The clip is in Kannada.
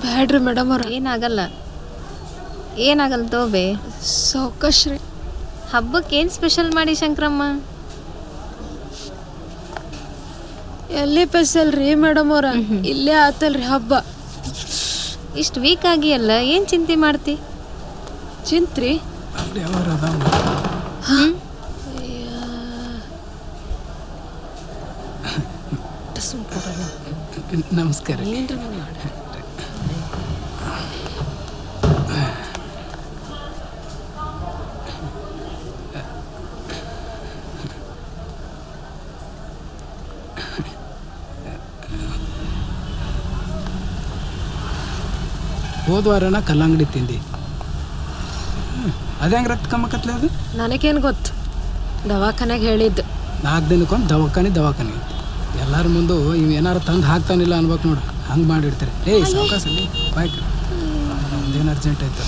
ಬ್ಯಾಡ್ರಿ ಮೇಡಮ್ ಅವ್ರ, ಏನಾಗಲ್ಲ ತೋಬೆ. ಸಾವಕಾಶ್ರಿ. ಹಬ್ಬಕ್ಕೆ ಏನು ಸ್ಪೆಷಲ್ ಮಾಡಿ ಶಂಕ್ರಮ್ಮ? ಎಲ್ಲಿ ಸ್ಪೆಷಲ್ ರೀ ಮೇಡಮ್ ಅವ್ರ, ಇಲ್ಲೇ ಆತಲ್ರಿ ಹಬ್ಬ. ಇಷ್ಟು ವೀಕ್ ಆಗಿ ಅಲ್ಲ, ಏನು ಚಿಂತೆ ಮಾಡ್ತಿ? ಚಿಂತ್ರಿ ನಮಸ್ಕಾರ. ಹೋದ್ವಾರನ ಕಲ್ಲಂಗಡಿ ತಿಂದು ಅದೇ ಹಂಗೆ ರಕ್ತ ಕಮ್ಮಕತ್ಲೆ ಅದು. ನನಗೇನು ಗೊತ್ತು, ದವಾಖಾನೆಗೆ ಹೇಳಿದ್ದು. 4 ದಿನಕ್ಕೊಂದು ದವಾಖಾನೆ ಎಲ್ಲರ ಮುಂದೆ ಇವು ಏನಾರು ತಂದು ಹಾಕ್ತಾನಿಲ್ಲ ಅನ್ಬೇಕು ನೋಡು, ಹಂಗೆ ಮಾಡಿರ್ತಾರೆ. ಸಾವಕಾಸಲ್ಲಿ ಬಾಯ್ಕ, ನಮ್ದೇನು ಅರ್ಜೆಂಟ್ ಆಯ್ತು.